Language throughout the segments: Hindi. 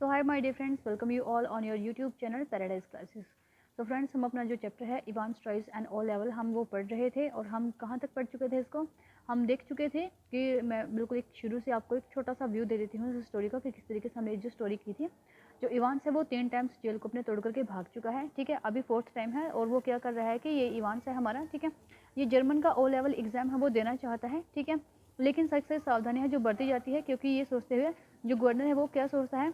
So hi my dear friends, welcome you all on your YouTube channel paradise classes. तो फ्रेंड्स, हम अपना जो चैप्टर है Evan tries and O level हम वो पढ़ रहे थे और हम कहाँ तक पढ़ चुके थे इसको हम देख चुके थे कि मैं बिल्कुल एक शुरू से आपको एक छोटा सा व्यू दे देती हूँ इस स्टोरी का कि किस तरीके से हमने जो स्टोरी की थी। जो इवान्स है वो 3 टाइम्स जेल को अपने तोड़ करके भाग चुका है, ठीक है। अभी 4th टाइम है और वो क्या कर रहा है कि ये इवान्स है हमारा, ठीक है, ये जर्मन का ओ लेवल एग्जाम है वो देना चाहता है, ठीक है। लेकिन सख्त से सावधानियाँ जो बरती जाती है, क्योंकि ये सोचते हुए जो गवर्नर है वो क्या सोचता है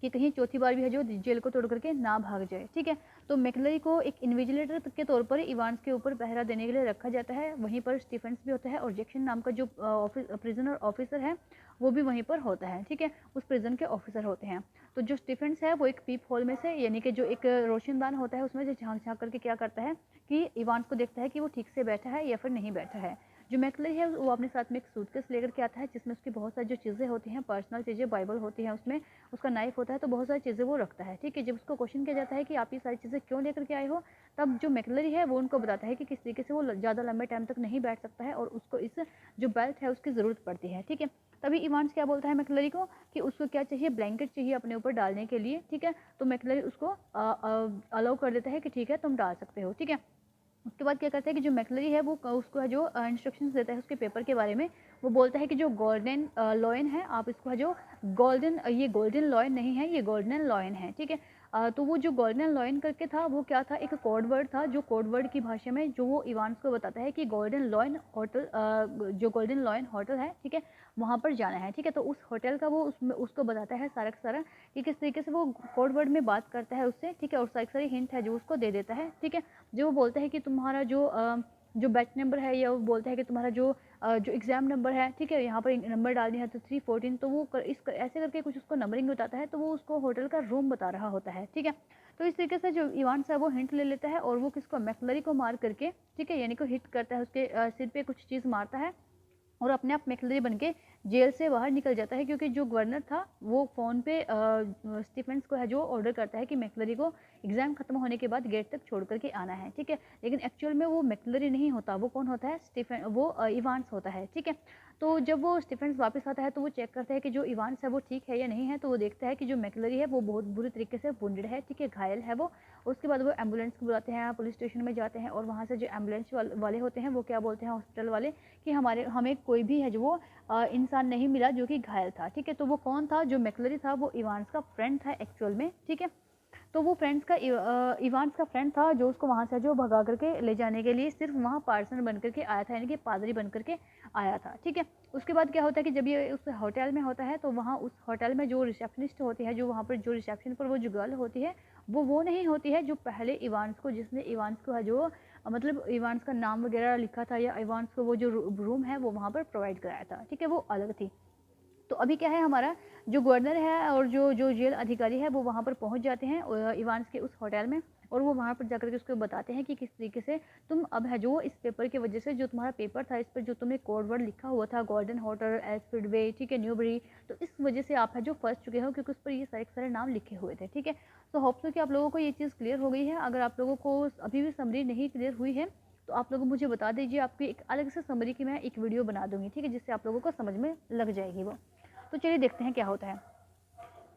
कि कहीं चौथी बार भी है जो जेल को तोड़ करके ना भाग जाए, ठीक है। तो मैकलरी को एक इन्विजिलेटर के तौर पर इवान्स के ऊपर पहरा देने के लिए रखा जाता है। वहीं पर स्टीफेंस भी होता है और जैक्सन नाम का जो प्रिजनर ऑफिसर है वो भी वहीं पर होता है, ठीक है, उस प्रिजन के ऑफिसर होते हैं। तो जो स्टीफेंस है वो एक पीप होल में से, यानी कि जो एक रोशनदान होता है उसमें से झांक झांक करके क्या करता है कि इवान्स को देखता है कि वो ठीक से बैठा है या फिर नहीं बैठा है। जो मैकलरी है वो अपने साथ में एक सूटकेस लेकर के आता है जिसमें उसकी बहुत सारी जो चीज़ें होती हैं, पर्सनल चीज़ें, बाइबल होती हैं, उसमें उसका नाइफ होता है, तो बहुत सारी चीज़ें वो रखता है, ठीक है। जब उसको क्वेश्चन किया जाता है कि आप ये सारी चीज़ें क्यों लेकर के आए हो, तब जो मैकलरी है वो उनको बताता है कि किस तरीके से वो ज़्यादा लंबे टाइम तक नहीं बैठ सकता है और उसको इस जो बेल्ट है उसकी ज़रूरत पड़ती है, ठीक है। तभी इवान्स क्या बोलता है मैकलरी को कि उसको क्या चाहिए, ब्लैंकेट चाहिए अपने ऊपर डालने के लिए, ठीक है। तो मैकलरी उसको अलाउ कर देता है कि ठीक है तुम डाल सकते हो, ठीक है। उसके बाद क्या करता है कि जो मैकलरी है वो उसको है जो इंस्ट्रक्शंस देता है उसके पेपर के बारे में। वो बोलता है कि जो गोल्डन लॉयन है आप इसको है जो गोल्डन, ये गोल्डन लॉयन नहीं है, ये गोल्डन लॉयन है, ठीक है। तो वो जो गोल्डन लॉयन करके था वो क्या था, एक कोड वर्ड था, जो कोड वर्ड की भाषा में जो वो इवान्स को बताता है कि गोल्डन लॉयन होटल, जो गोल्डन लॉयन होटल है, ठीक है, वहाँ पर जाना है, ठीक है। तो उस होटल का वो उसमें उसको बताता है सारा का सारा कि किस तरीके से वो कोड वर्ड में बात करता है उससे, ठीक है, और सारी सारी हिंट है जो उसको दे देता है, ठीक है। जो वो बोलता है कि तुम्हारा जो बैच नंबर है, या वो बोलता है कि तुम्हारा जो एग्ज़ाम नंबर है, ठीक है, यहाँ पर नंबर डालनी है तो 314, तो वो ऐसे करके कुछ उसको नंबरिंग बताता है, तो वो उसको होटल का रूम बता रहा होता है, ठीक है। तो इस तरीके से जो इवान्स है वो हिंट ले लेता है और वो किसको, मैकलरी को मार करके, ठीक है, यानी कि हिट करता है, उसके सिर पे कुछ चीज़ मारता है और अपने आप मैकलरी बन के जेल से बाहर निकल जाता है। क्योंकि जो गवर्नर था वो फ़ोन पे स्टीफेंस को है जो ऑर्डर करता है कि मैकलरी को एग्ज़ाम खत्म होने के बाद गेट तक छोड़ करके आना है, ठीक है। लेकिन एक्चुअल में वो मैकलरी नहीं होता, वो कौन होता है, स्टीफेन, वो इवान्स होता है, ठीक है। तो जब वो स्टीफेंस वापस आता है तो वो चेक करता है कि जो इवान्स है वो ठीक है या नहीं है। तो वो देखता है कि जो मैकलरी है वो बहुत बुरी तरीके से वुंडेड है, ठीक है, घायल है वो। उसके बाद वो एम्बुलेंस को बुलाते हैं, पुलिस स्टेशन में जाते हैं और वहाँ से जो एम्बुलेंस वाले होते हैं वो क्या बोलते हैं, हॉस्पिटल वाले, कि हमें कोई भी है जो वो इंसान नहीं मिला जो कि घायल था, ठीक है। तो वो कौन था, जो मैकलरी था वो इवान्स का फ्रेंड था एक्चुअल में, ठीक है। तो वो इवान्स का फ्रेंड था जो उसको वहाँ से जो भगा करके ले जाने के लिए सिर्फ वहाँ पार्सन बन करके आया था, यानी कि पादरी बन करके आया था, ठीक है। उसके बाद क्या होता है कि जब ये उस होटल में होता है तो वहाँ उस होटल में जो रिसेप्शनिस्ट होती है, जो वहाँ पर जो रिसेप्शन पर वो जो गर्ल होती है वो नहीं होती है जो पहले इवान्स को, जिसने इवान्स को है जो मतलब इवान्स का नाम वगैरह लिखा था या इवान्स को वो जो रूम है वो वहाँ पर प्रोवाइड कराया था, ठीक है, वो अलग थी। तो अभी क्या है, हमारा जो गवर्नर है और जो जो जेल अधिकारी है वो वहाँ पर पहुँच जाते हैं इवान्स के उस होटल में, और वो वहाँ पर जाकर के उसको बताते हैं कि किस तरीके से तुम अब है जो इस पेपर की वजह से, जो तुम्हारा पेपर था इस पर जो तुमने कोड वर्ड लिखा हुआ था गोल्डन होटल, एल्फ्रेडवे, ठीक है, न्यूबरी, तो इस वजह से आप है जो फंस चुके हो, क्योंकि उस पर ये सारे नाम लिखे हुए थे, ठीक है। तो होप सो कि आप लोगों को ये चीज़ क्लियर हो गई है। अगर आप लोगों को अभी भी समरी नहीं क्लियर हुई है तो आप लोग मुझे बता दीजिए, आपकी एक अलग से समरी की मैं एक वीडियो बना दूंगी, ठीक है, जिससे आप लोगों को समझ में लग जाएगी वो। तो चलिए देखते हैं क्या होता है।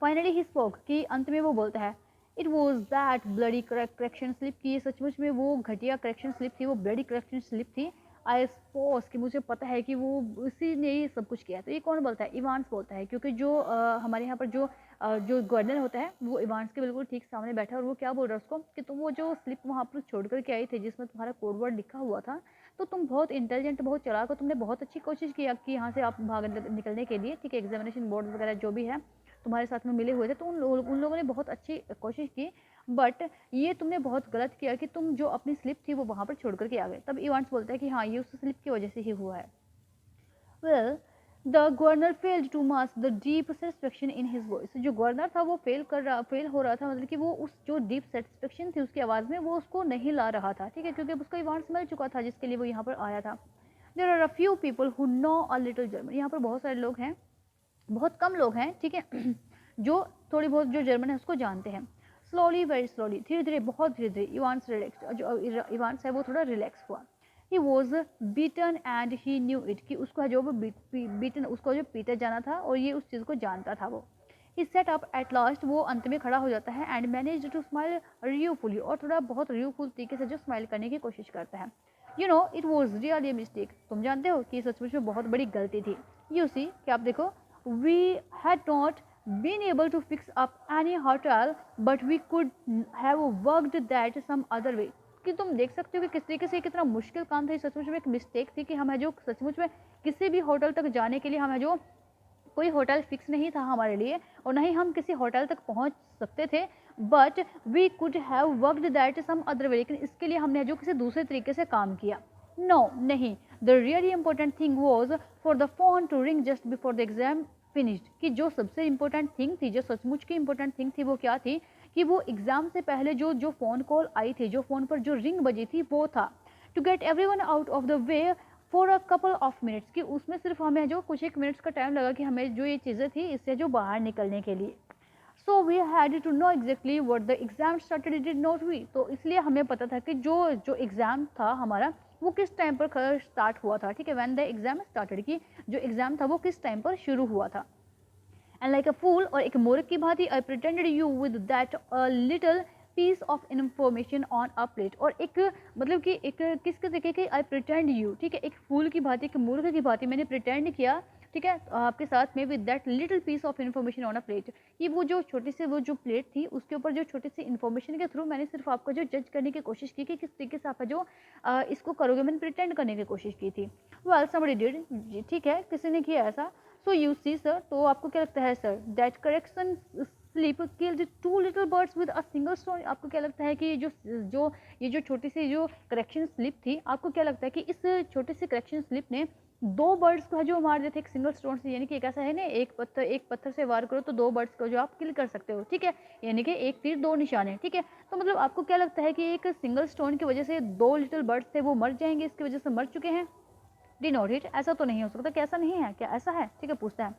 फाइनली ही स्पोक, कि अंत में वो बोलता है, it was that bloody correction slip, की ये सचमुच में वो घटिया करेक्शन स्लिप थी, वो ब्लडी करेक्शन स्लिप थी। आई सपोज, कि मुझे पता है कि वो उसी ने ये सब कुछ किया। तो ये कौन बोलता है, इवान्स बोलता है, क्योंकि जो हमारे यहाँ पर जो गवर्नर होता है वो इवान्स के बिल्कुल ठीक सामने बैठा है और वो क्या बोल रहा है उसको कि तुम वो जो स्लिप वहाँ पर छोड़ कर के आई थी जिसमें तुम्हारा कोड वर्ड लिखा हुआ था, तो तुम बहुत इंटेलिजेंट, बहुत चालाक हो, तुमने बहुत अच्छी कोशिश की कि यहाँ से आप भाग निकलने के लिए, ठीक है, एग्जामिनेशन बोर्ड वगैरह जो भी है तुम्हारे साथ में मिले हुए थे, तो उन लोगों ने बहुत अच्छी कोशिश की, बट ये तुमने बहुत गलत किया कि तुम जो अपनी स्लिप थी वो वहाँ पर छोड़ करके आ गए। तब इवान्स बोलता है कि हाँ, ये उस स्लिप की वजह से ही हुआ है। Well, the governor failed to mask the deep satisfaction in his voice, जो गवर्नर था वो फेल हो रहा था, मतलब कि वो उस जो डीप सेटिस्फेक्शन थी उसकी आवाज़ में वो उसको नहीं ला रहा था, ठीक है, क्योंकि उसको इवान्स मिल चुका था जिसके लिए वो यहाँ पर आया था। There are a few people who know a little German, यहाँ पर बहुत सारे लोग हैं, बहुत कम लोग हैं, ठीक है, जो थोड़ी बहुत जो जर्मन है उसको जानते हैं। स्लोली, वेरी स्लोली, धीरे धीरे, बहुत धीरे धीरे, इवान्स रिलैक्स, जो इवान्स है वो थोड़ा रिलैक्स हुआ। He was beaten and he knew it, कि उसको जो बीटन, उसको जो पीटा जाना था और ये उस चीज़ को जानता था वो। ही सेट अप एट लास्ट, वो अंत में खड़ा हो जाता है, एंड मैनेज टू स्माइल रियूफुली, और थोड़ा बहुत रियूफुल तरीके से जो स्माइल करने की कोशिश करता है। You know it was really a mistake, तुम जानते हो कि सचमुच में बहुत बड़ी गलती थी। यू सी, कि आप देखो, we had not been able to fix up any hotel but we could have worked that some other way, कि तुम देख सकते हो कि किस तरीके से कितना मुश्किल काम था। सचमुच में एक मिस्टेक थी कि हमें जो सचमुच में किसी भी होटल तक जाने के लिए हमें जो कोई होटल फिक्स नहीं था हमारे लिए, और ना ही हम किसी होटल तक पहुंच सकते थे, but we could have worked that some other way, लेकिन इसके लिए हमने जो किसी दूसरे तरीके से काम किया। नो नहीं, the really important thing was for the phone to ring just before the exam finished, कि जो सबसे इंपॉर्टेंट थिंग थी, जो सचमुच की इंपॉर्टेंट थिंग थी, वो क्या थी कि वो एग्जाम से पहले जो जो फ़ोन कॉल आई थी, जो फ़ोन पर जो रिंग बजी थी, वो था to get everyone out of the way for a couple of minutes, कि उसमें सिर्फ हमें जो कुछ एक मिनट्स का टाइम लगा कि हमें जो ये चीज़ें थी इससे जो बाहर निकलने के लिए। So we had to know exactly what the exam started did not we, तो इसलिए हमें पता था कि जो जो एग्ज़ाम था हमारा वो किस टाइम पर स्टार्ट हुआ था। ठीक है, व्हेन द एग्जाम स्टार्टेड, की जो एग्ज़ाम था वो किस टाइम पर शुरू हुआ था। एंड लाइक अ फूल, और एक मूर्ख की भांति, I pretended you with that little piece of information on a plate, और एक मतलब कि एक किस तरीके की आई प्रिटेंड यू, ठीक है, एक फूल की भांति, एक मूर्ख की भांति मैंने प्रिटेंड किया, ठीक है, आपके साथ में, with that little piece of information on a plate, कि वो जो छोटी सी वो जो प्लेट थी उसके ऊपर जो छोटी सी इन्फॉर्मेशन के थ्रू मैंने सिर्फ आपको जो जज करने की कोशिश की कि किस तरीके से आप जो इसको करोगे, मैंने प्रिटेंड करने की कोशिश की थी। वेल समबडी डिड, ठीक है, किसी ने किया ऐसा। सो यू सी सर, तो आपको क्या लगता है sir, that correction slip killed two little birds with a single stone, आपको क्या लगता है कि ये जो छोटी सी जो करेक्शन स्लिप थी, आपको क्या लगता है कि इस छोटी सी करेक्शन स्लिप ने दो बर्ड्स को जो मार देते एक सिंगल स्टोन से, यानी कि एक ऐसा है ना, एक पत्थर से वार करो तो दो बर्ड्स को जो आप किल कर सकते हो, ठीक है, यानी कि एक तीर दो निशाने, ठीक है। तो मतलब आपको क्या लगता है कि एक सिंगल स्टोन की वजह से दो लिटिल बर्ड्स थे वो मर जाएंगे, इसकी वजह से मर चुके हैं। डिनोट इट, ऐसा तो नहीं हो सकता, कैसा नहीं है, क्या ऐसा है, ठीक है, पूछता है।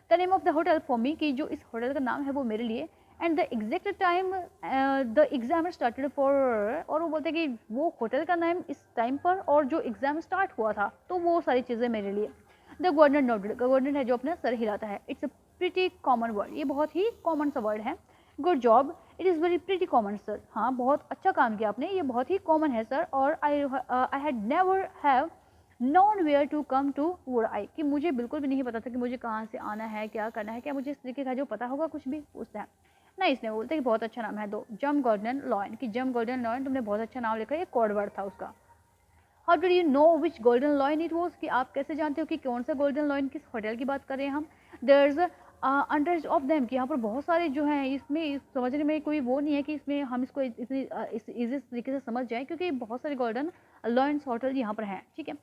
The name of the hotel for me, कि जो इस होटल का नाम है वो मेरे लिए, and the exact time the exam started for, और वो बोलते हैं कि वो होटल का नाम इस टाइम पर और जो एग्जाम स्टार्ट हुआ था, तो वो सारी चीज़ें मेरे लिए। द गवर्नर नोटेड, गवर्नर है जो अपना सर हिलाता है। It's a pretty common word, ये बहुत ही कॉमन सा वर्ड है। Good job, it is very pretty common sir, हाँ बहुत अच्छा काम किया आपने, ये बहुत ही कॉमन है सर, और I had never have known where to come to would I, कि मुझे बिल्कुल भी नहीं पता था कि मुझे कहाँ से आना है, क्या करना है, क्या मुझे इस तरीके का जो पता होगा कुछ भी, पूछता है। नहीं, इसने बोलते कि बहुत अच्छा नाम है। दो जम गोल्डन लॉयन, कि जम गोल्डन लॉयन, तुमने बहुत अच्छा नाम लिखा है, ये कोड वर्ड था उसका। How do you know which golden lion it was, कि आप कैसे जानते हो कि कौन सा गोल्डन लॉयन किस होटल की बात कर रहे हैं हम। देयर इज अंडर्स ऑफ देम, कि यहाँ पर बहुत सारे जो हैं, इसमें समझने में कोई वो नहीं है कि इसमें हम इसको इतनी इजी तरीके से समझ जाएं, क्योंकि बहुत सारे गोल्डन लॉयंस होटल यहाँ पर हैं, ठीक है।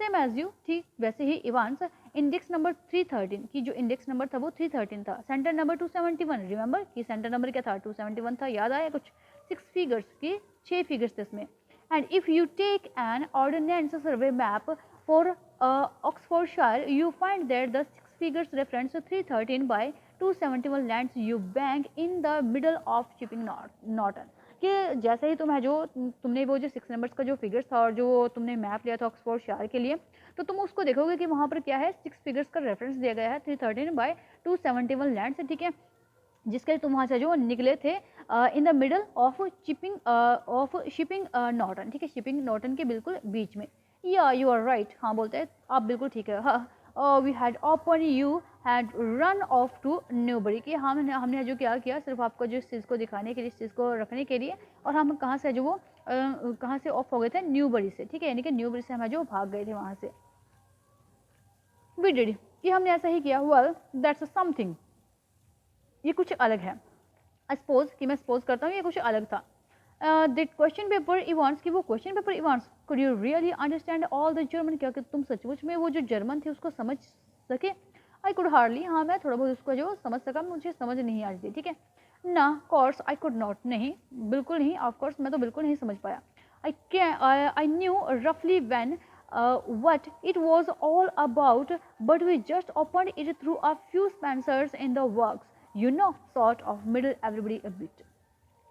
सेम एज यू, ठीक वैसे ही इवान्स, इंडेक्स नंबर 313, की जो इंडेक्स नंबर था वो 313 था। सेंटर नंबर 271, रिमेंबर कि सेंटर नंबर क्या था, 271 था, याद आया कुछ। 6 फिगर्स की 6 फिगर्स थे इसमें। And if you take an ordnance survey map for Oxfordshire, you find that the 6 figures reference 313 by 271 lands you bank in the middle of Chipping Norton, कि जैसे ही तुमने वो जो 6 नंबर्स का जो फिगर्स था और जो तुमने मैप लिया था ऑक्सफोर्डशायर के लिए, तो तुम उसको देखोगे कि वहाँ पर क्या है, 6 फिगर्स का रेफरेंस दिया गया है 313 बाय 271 लैंड से, ठीक है, जिसके लिए तुम वहाँ से जो निकले थे in the middle of shipping Norton, ठीक है, शिपिंग नॉर्टन के बिल्कुल बीच में। या यू आर राइट, हाँ बोलते हैं आप बिल्कुल ठीक है। हाँ, we had open, you had run off to Newbury, कि हमने जो क्या किया, सिर्फ आपको जो इस चीज़ को दिखाने के लिए, इस चीज़ को रखने के लिए, और हम कहाँ से जो वो कहाँ से ऑफ हो गए थे, न्यूबरी से, ठीक है, यानी कि न्यूबरी से हम जो भाग गए थे वहाँ से। वी डिड, कि हमने ऐसा ही किया। वेल दैट्स समथिंग, ये कुछ अलग है। सपोज, कि मैं सपोज करता हूँ ये कुछ अलग था। द क्वेश्चन पेपर इवेंट्स, की वो question paper events, could you really understand all the German, क्या कि तुम सचमुच में वो जो जर्मन थी उसको समझ सके। आई कुड हार्डली, हाँ मैं थोड़ा बहुत उसको जो समझ सका, मुझे समझ नहीं आ रही, ठीक है ना। कोर्स आई कुड नॉट, नहीं बिल्कुल नहीं, ऑफ कोर्स मैं तो बिल्कुल नहीं समझ पाया। आई न्यू रफली when what it was all about, but we just opened it through a few Spencers in the works, you know, sort of middle everybody a bit.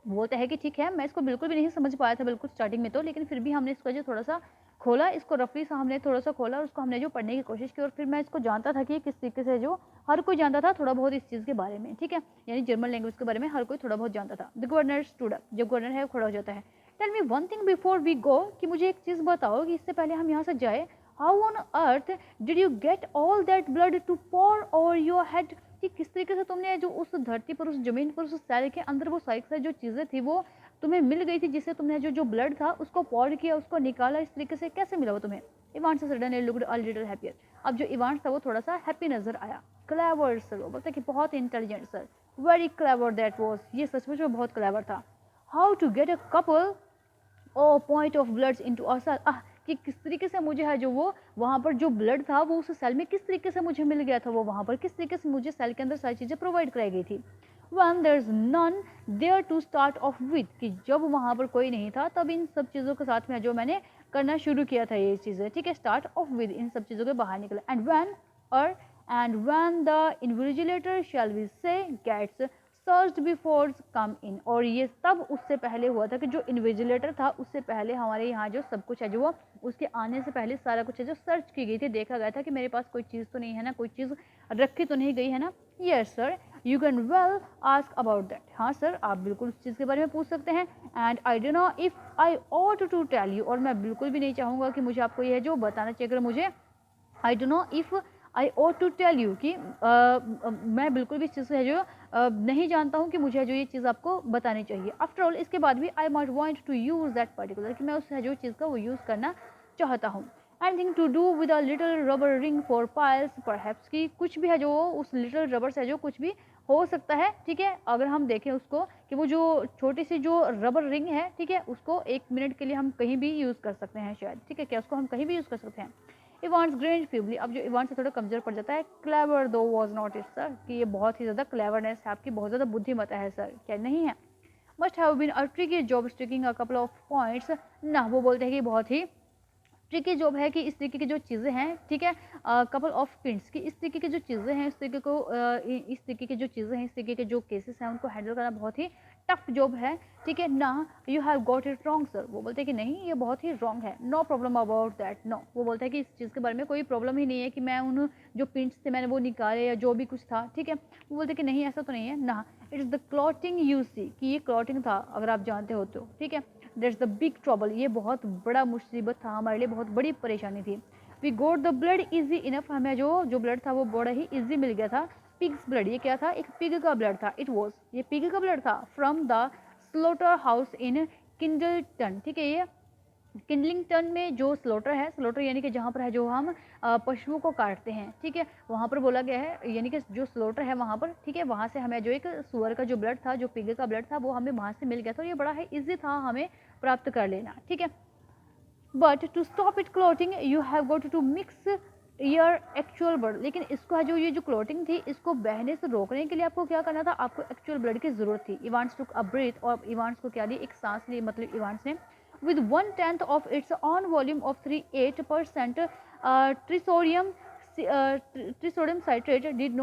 बोलता है कि ठीक है, मैं इसको बिल्कुल भी नहीं समझ पाया था बिल्कुल स्टार्टिंग में तो, लेकिन फिर भी हमने इसको जो थोड़ा सा खोला, इसको रफली सा हमने थोड़ा सा खोला और उसको हमने जो पढ़ने की कोशिश की, और फिर मैं इसको जानता था कि किस तरीके से जो हर कोई जानता था थोड़ा बहुत इस चीज़ के बारे में, ठीक है, यानी जर्मन लैंग्वेज के बारे में हर कोई थोड़ा बहुत जानता था। द गवर्नर स्टूड अप, जब गवर्नर है वो खड़ा हो जाता है। Tell me one thing before we go, कि मुझे एक चीज़ बताओ कि इससे पहले हम यहाँ से जाए, how on earth did you get all that blood to pour over your head, कि किस तरीके से तुमने जो उस धरती पर, उस जमीन पर, उस सेल के अंदर वो सारी जो चीज़ें थी वो तुम्हें मिल गई थी, जिससे तुमने जो ब्लड था उसको पॉर किया, उसको निकाला, इस तरीके से कैसे मिला वो तुम्हें। Evans suddenly looked a little happier, अब जो इवांस था वो थोड़ा सा हैप्पी नजर आया। क्लेवर सर, वो बोलता है कि बहुत intelligent sir, very clever that was, ये सचमुच में बहुत क्लेवर था। How to get a couple o point of bloods into a cell, कि किस तरीके से मुझे है जो वो वहाँ पर जो ब्लड था वो उस सेल में किस तरीके से मुझे मिल गया था, वो वहाँ पर किस तरीके से मुझे सेल के अंदर सारी चीज़ें प्रोवाइड कराई गई थी। When there is none there to start off with, कि जब वहाँ पर कोई नहीं था तब इन सब चीज़ों के साथ में जो मैंने करना शुरू किया था ये चीज़ें, ठीक है, स्टार्ट ऑफ विद, इन सब चीज़ों के बाहर निकला। And when the invigilator shall we say gets search before come in, और ये तब उससे पहले हुआ था कि जो इन्विजिलेटर था उससे पहले हमारे यहाँ जो सब कुछ है जो वो उसके आने से पहले सारा कुछ है जो सर्च की गई थी, देखा गया था कि मेरे पास कोई चीज़ तो नहीं है ना, कोई चीज़ रखी तो नहीं गई है ना। Yes sir, you can well ask about that, हाँ सर आप बिल्कुल उस चीज़ के बारे में पूछ सकते हैं। And I don't know if I ought to tell you, और मैं बिल्कुल भी नहीं चाहूँगा कि मुझे आपको यह जो बताना चाहिए, अगर मुझे I don't know if I ought to tell you, कि मैं बिल्कुल भी इस चीज़ से जो नहीं जानता हूँ कि मुझे जो ये चीज़ आपको बतानी चाहिए। आफ्टर ऑल इसके बाद भी I might want to use that particular, कि मैं उस जो चीज़ का वो यूज़ करना चाहता हूँ। Anything to do with a little rubber ring for piles perhaps, की कुछ भी है जो उस लिटिल रबर से जो कुछ भी हो सकता है, ठीक है, अगर हम देखें उसको कि वो जो छोटी सी जो रबर रिंग है, ठीक है, उसको 1 मिनट के लिए हम कहीं भी यूज़ कर सकते हैं शायद, ठीक है, क्या उसको हम कहीं भी यूज़ कर सकते हैं। इवांस ग्रेंज फीबली, अब जो इवान से थोड़ा कमजोर पड़ जाता है। क्लेवर दो वॉज नॉट इट सर, कि ये बहुत ही ज़्यादा क्लेवरनेस है आपकी, बहुत ज़्यादा बुद्धिमत्ता है सर, क्या नहीं है। Must have been a tricky job sticking a couple of points ना, वो बोलते हैं कि बहुत ही ट्रिकी जॉब है, कि इस तरीके की जो चीज़ें हैं, ठीक है, कपल ऑफ पिंट्स, की इस तरीके की जो चीज़ें हैं, इस तरीके को इस तरीके की जो चीज़ें हैं, इस तरीके के जो केसेस हैं उनको हैंडल करना बहुत ही टफ जॉब है, ठीक है ना। You have got it wrong sir, वो बोलते हैं कि नहीं ये बहुत ही रॉन्ग है। No problem about that, no, वो बोलता है कि इस चीज़ के बारे में कोई प्रॉब्लम ही नहीं है कि मैं उन जो पिंट्स थे मैंने वो निकाले या जो भी कुछ था, ठीक है, वो बोलते हैं कि नहीं ऐसा तो नहीं है ना। It's the clotting you see, कि ये क्लॉटिंग था अगर आप जानते हो तो, ठीक है। दैट्स द बिग ट्रबल, ये बहुत बड़ा मुसीबत था हमारे लिए, बहुत बड़ी परेशानी थी। We got the blood easy enough, हमें जो ब्लड था वो बड़ा ही इजी मिल गया था। पिग्स ब्लड, ये क्या था, एक पिग का ब्लड था, इट वॉज, ये पिग का ब्लड था। From the slaughter house in Kindleton, ठीक है, ये किंडलिंगटन में जो स्लोटर है, स्लोटर यानी कि जहाँ पर है जो हम पशुओं को काटते हैं, ठीक है, वहाँ पर बोला गया है, यानी कि जो स्लोटर है वहाँ पर, ठीक है, वहाँ से हमें जो एक सुअर का जो ब्लड था, जो पिग का ब्लड था, वो हमें वहाँ से मिल गया था, और ये बड़ा ही ईजी था हमें प्राप्त कर लेना, ठीक है। But to stop it clotting you have got to mix your actual blood, लेकिन इसको है जो ये जो क्लोटिंग थी इसको बहने से रोकने के लिए आपको क्या करना था, आपको एक्चुअल ब्लड की जरूरत थी। इवांस टुक अ ब्रीथ, और इवांस को क्या दी, एक सांस ली, मतलब इवांस ने with 1/10 of its own volume of 38% trisodium trisodium citrate didn't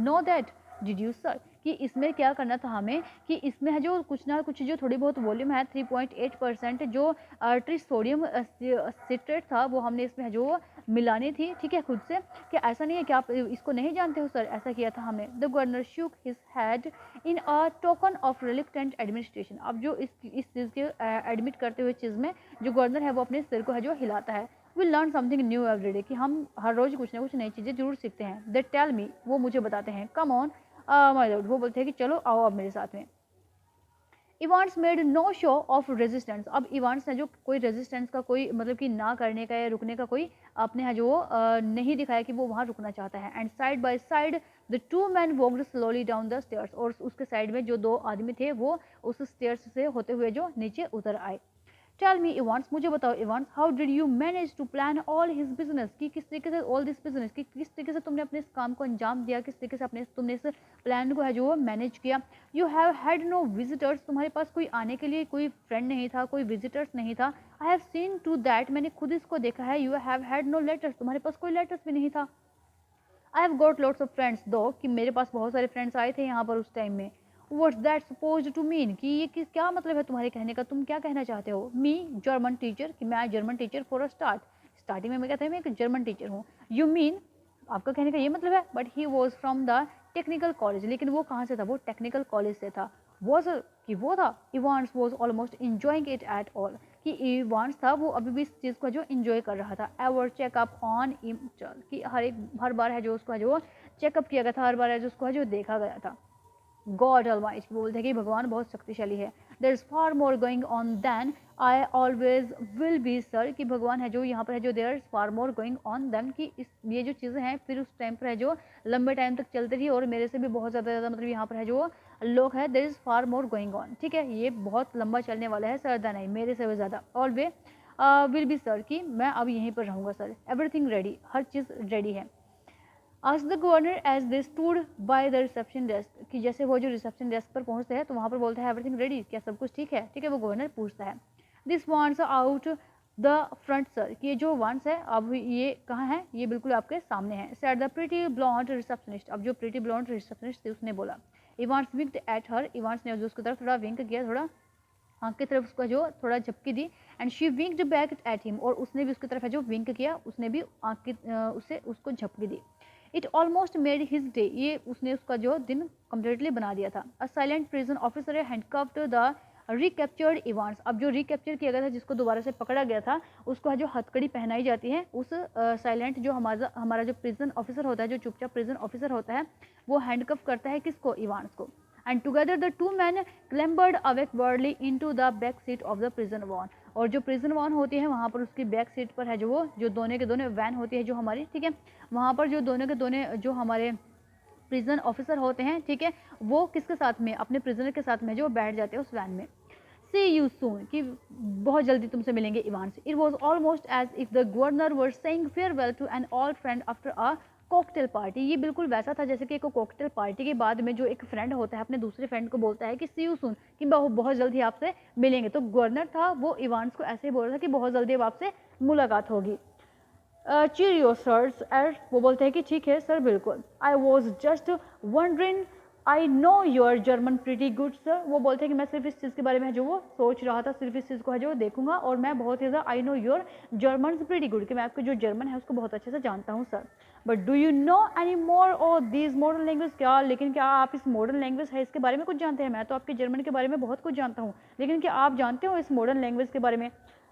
know that did you sir, कि इसमें क्या करना था हमें, कि इसमें है जो कुछ ना कुछ जो थोड़ी बहुत वॉल्यूम है 3.8% जो ट्रिसोडियम सिट्रेट था वो हमने इसमें है जो मिलानी थी, ठीक है, खुद से, कि ऐसा नहीं है कि आप इसको नहीं जानते हो सर, ऐसा किया था हमने। The governor shook his head in a token of reluctant administration, अब जो इस चीज़ के एडमिट करते हुए चीज़ में जो गवर्नर है वो अपने सिर को है जो हिलाता है। We learn something new every day, कि हम हर रोज़ कुछ ना कुछ नई चीज़ें जरूर सीखते हैं। दे टेल मी, वो मुझे बताते हैं। कम ऑन माय लॉर्ड, वो बोलते हैं कि चलो आओ अब मेरे साथ में। Evans made no show of resistance, अब इवांस ने जो कोई रेजिस्टेंस का कोई मतलब कि ना करने का या रुकने का कोई अपने है जो नहीं दिखाया कि वो वहाँ रुकना चाहता है। And side by side the two man walked slowly down the stairs, और उसके साइड में जो दो आदमी थे वो उस स्टेयर्स से होते हुए जो नीचे उतर आए। टेल मी इवांस, मुझे बताओ Evans, how did you manage to plan all his business, कि किस तरीके से ऑल दिस बिजनेस, कि किस तरीके से तुमने अपने इस काम को अंजाम दिया, किस तरीके से तुमने इस प्लान को है जो मैनेज किया। You have had no visitors, तुम्हारे पास कोई आने के लिए कोई फ्रेंड नहीं था, कोई विजिटर्स नहीं था। I have seen to that, मैंने खुद इसको देखा है। You have had no letters, तुम्हारे पास कोई लेटर्स भी नहीं था। I have got lots of friends though, कि मेरे पास बहुत सारे फ्रेंड्स आए थे यहाँ पर उस टाइम में। What's that suppose to mean, कि ये क्या मतलब है तुम्हारे कहने का, तुम क्या कहना चाहते हो। मी जर्मन टीचर, कि मैं German teacher for a start, starting में मैं कहता है मैं एक जर्मन टीचर हूँ। यू मीन आपका कहने का ये मतलब है, but he was from the technical college, लेकिन वो कहाँ से था, वो टेक्निकल कॉलेज से था। वॉज कि वो था, Evans was almost enjoying it at all, कि इवांस था वो अभी भी इस चीज़ को जो इंजॉय कर रहा था। एवर चेकअप ऑन इमचल, कि हर बार है जो उसको है जो चेकअप किया गया था, हर बार है जो उसको है जो देखा गया था। गॉड ऑलमाइटी, बोलते हैं कि भगवान बहुत शक्तिशाली है। There is far more going on than I always will be sir, कि भगवान है जो यहाँ पर है जो there is far more going on than, कि इस ये जो चीज़ें हैं फिर उस टाइम पर है जो लंबे टाइम तक चलती रही और मेरे से भी बहुत ज़्यादा मतलब यहाँ पर है जो लोग है, there is far more going on, ठीक है, ये बहुत लंबा चलने वाला है सर दैन, नहीं मेरे से भी ज़्यादा। ऑलवे विल बी सर, कि मैं अब यहीं पर रहूँगा सर। एवरीथिंग रेडी, हर चीज़ रेडी है। Ask the governor as they stood by the reception desk, कि जैसे वो जो रिसेप्शन डेस्क पर पहुंचते हैं तो वहाँ पर बोलता है एवरीथिंग रेडी, क्या सब कुछ ठीक है, ठीक है, वो गवर्नर पूछता है। This wants out the front sir, कि ये जो वांट्स है अब ये कहाँ है, ये बिल्कुल आपके सामने है। Said the pretty blonde receptionist, अब जो प्रीटी ब्लॉन्ड रिसेप्शनिस्ट थी उसने बोला। Evans winked at her, Evans ने उसकी तरफ थोड़ा विंक किया, थोड़ा आँख की तरफ उसको जो थोड़ा झपकी दी। And she winked back at him, और उसने भी उसकी तरफ है जो विंक किया, उसने भी आँख की उससे उसको झपकी दी। It almost made his day, ये उसने उसका जो दिन कम्प्लीटली बना दिया था। A silent prison officer handcuffed the recaptured Evans, अब जो रिकैप्चर किया गया था, जिसको दोबारा से पकड़ा गया था, उसको जो हथकड़ी पहनाई जाती है, उस साइलेंट जो हमारा जो प्रिजन ऑफिसर होता है, जो चुपचाप प्रिजन ऑफिसर होता है, वो हैंडकफ करता है किसको, इवांस को। And together the two man clambered awkwardly into the back seat of the prison van, और जो प्रिजन वैन होती है वहाँ पर उसकी बैक सीट पर है जो वो जो दोनों के दोनों वैन होती है जो हमारी, ठीक है, वहाँ पर जो दोनों के दोनों जो हमारे प्रिजन ऑफिसर होते हैं, ठीक है, वो किसके साथ में, अपने प्रिजनर के साथ में जो बैठ जाते हैं उस वैन में। सी यू सून, कि बहुत जल्दी तुमसे मिलेंगे Evans. It was almost as if the governor were saying farewell to an old friend after a cocktail party, ये बिल्कुल वैसा था जैसे कि एक कॉकटेल पार्टी के बाद में जो एक फ्रेंड होता है अपने दूसरे फ्रेंड को बोलता है कि सी यू सून, कि बहुत जल्दी आपसे मिलेंगे। तो गवर्नर था वो इवांस को ऐसे ही बोल रहा था कि बहुत जल्दी अब आपसे मुलाकात होगी। चीरियो सर्स, एड वो बोलते हैं कि ठीक है सर, बिल्कुल। I was just wondering I know your German pretty good sir, वो बोलते हैं कि मैं सिर्फ इस चीज़ के बारे में जो वो सोच रहा था, सिर्फ इस चीज़ को है जो देखूंगा, और मैं बहुत ही ज़्यादा I know your German pretty good, कि मैं आपको जो जर्मन है उसको बहुत अच्छे से जानता हूँ sir. But do you know any more और दिस मॉडर्न लैंग्वेज, क्या लेकिन क्या आप इस मॉडर्न लैंग्वेज है इसके बारे में कुछ जानते हैं? मैं तो आपके जर्मन के बारे में बहुत कुछ जानता हूँ, लेकिन क्या आप जानते हो इस मॉडर्न लैंग्वेज के बारे में?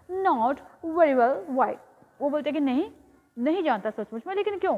नॉट वेरी वेल, वाई, वो बोलते हैं कि नहीं जानता सचमुच में, लेकिन क्यों?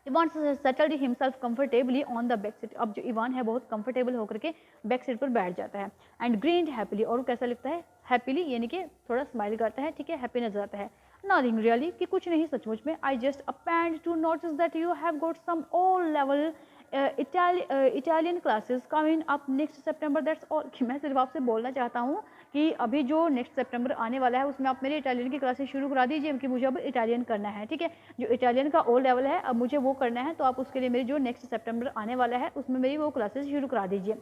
Ivan settled himself comfortably on the back seat, अब जो इवान है बहुत कंफर्टेबल होकर के बैक सीट पर बैठ जाता है। एंड ग्रीन्ड हैप्पीली, और कैसा लगता है, हैप्पीली यानी कि थोड़ा स्माइल करता है, ठीक है, हैप्पी नजर आता है। नथिंग रियली, कि कुछ नहीं सचमुच में। I just happened to notice that you have got some O level Italian classes coming up next September, that's all, कि मैं सिर्फ आपसे बोलना चाहता हूँ कि अभी जो नेक्स्ट सेप्टेम्बर आने वाला है उसमें आप मेरी इटालियन की क्लासेस शुरू करा दीजिए, कि मुझे अब इटालियन करना है, ठीक है, जो इटालियन का ओ लेवल है अब मुझे वो करना है, तो आप उसके लिए मेरी जो नेक्स्ट सेप्टेम्बर आने वाला है उसमें मेरी वो क्लासेस शुरू करा दीजिए।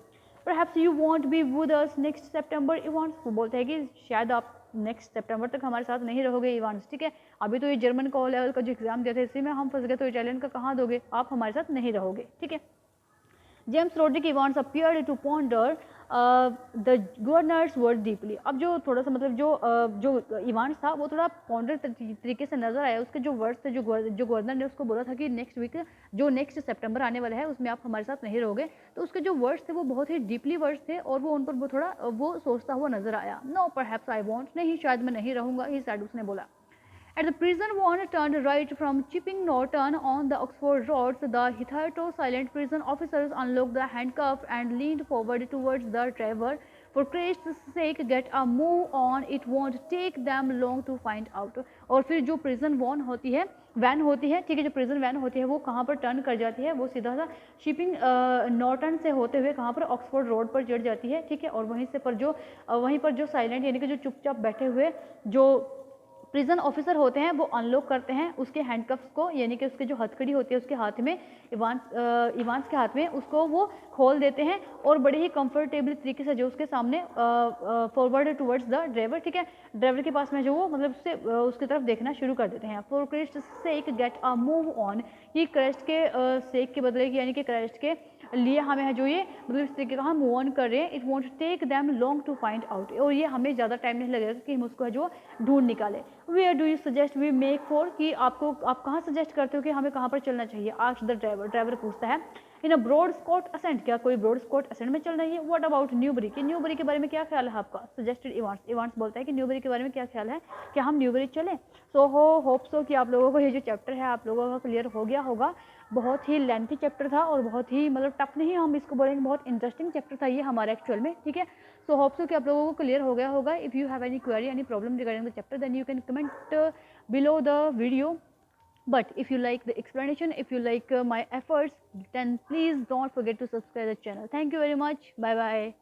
Perhaps you want be with us next September Evans, वो बोलते हैं कि शायद आप नेक्स्ट सेप्टेम्बर तक हमारे साथ नहीं रहोगे इवांस, ठीक है, अभी तो ये जर्मन का ओ लेवल का जो एग्जाम दिया था इसी में हम फंस गए, तो इटालियन का कहाँ दोगे, आप हमारे साथ नहीं रहोगे, ठीक है। James Rodrick Evans appeared to ponder the governor's word deeply, अब जो थोड़ा सा मतलब जो इवांस था वो थोड़ा पॉन्डर तरीके से नजर आया, उसके जो वर्ड्स थे, जो गवर्नर ने उसको बोला था कि नेक्स्ट वीक जो नेक्स्ट सितंबर आने वाला है उसमें आप हमारे साथ नहीं रहोगे, तो उसके जो वर्ड्स थे वो बहुत ही डीपली वर्ड्स थे और वो उन पर वो थोड़ा वो सोचता हुआ नजर आया। नो परहैप्स आई वॉन्ट, नहीं शायद मैं नहीं रहूँगा, ही सैड, उसने बोला। At the prison one turned right from Chipping Norton on the Oxford roads. The hitherto silent prison officers unlocked the handcuff and leaned forward towards the driver. For Christ's sake, get a move on. It won't take them long to find out. और फिर जो prison van होती है, वैन होती है, ठीक है, जो प्रिजन वैन होती है वो कहाँ पर टर्न कर जाती है, वो सीधा सा शिपिंग नॉर्टन से होते हुए कहाँ पर ऑक्सफोर्ड रोड पर चढ़ जाती है, ठीक है, और वहीं पर जो साइलेंट यानी कि जो चुपचाप बैठे हुए जो प्रिजन ऑफिसर होते हैं वो अनलॉक करते हैं उसके हैंडकफ्स को, यानी कि उसके जो हथकड़ी होती है उसके हाथ में, इवांस के हाथ में, उसको वो खोल देते हैं और बड़े ही कंफर्टेबल तरीके से जो उसके सामने फॉरवर्ड टुवर्ड्स द ड्राइवर, ठीक है, ड्राइवर के पास में जो वो मतलब उससे उसकी तरफ देखना शुरू कर देते हैं। For Christ sake get a move on, ये क्राइस्ट के सेक के बदले यानी कि क्राइस्ट के लिए हमें है जो ये मतलब इस तरीके का हम मूव ऑन कर रहे हैं। It won't take them long to find out, और ये हमें ज़्यादा टाइम नहीं लगेगा कि हम उसको है जो ढूंढ निकाले। Where do you suggest we make for, कि आपको आप कहाँ सजेस्ट करते हो कि हमें कहाँ पर चलना चाहिए। आस्क द ड्राइवर, ड्राइवर पूछता है इन अ ब्रॉड स्कॉट असेंट, क्या कोई ब्रॉड स्कॉट असेंट में चल रही है। व्हाट अबाउट न्यूबरी, कि न्यूबरी के बारे में क्या ख्याल है आपका। सजेस्टेड इवांस, इवांस बोलता है कि न्यूबरी के बारे में क्या ख्याल है, क्या हम न्यूबरी चलें। सो होप सो कि आप लोगों को ये जो चैप्टर है आप लोगों का क्लियर हो गया होगा। बहुत ही लेंथी चैप्टर था और बहुत ही मतलब टफ नहीं, हम इसको बोलेंगे बहुत इंटरेस्टिंग चैप्टर था ये हमारे एक्चुअल में, ठीक है। सो होप सो कि आप लोगों को क्लियर हो गया होगा। If you have any query any problem regarding the chapter then you can comment below the video. But if you like the explanation, if you like my efforts, then please don't forget to subscribe the channel. Thank you very much. Bye bye.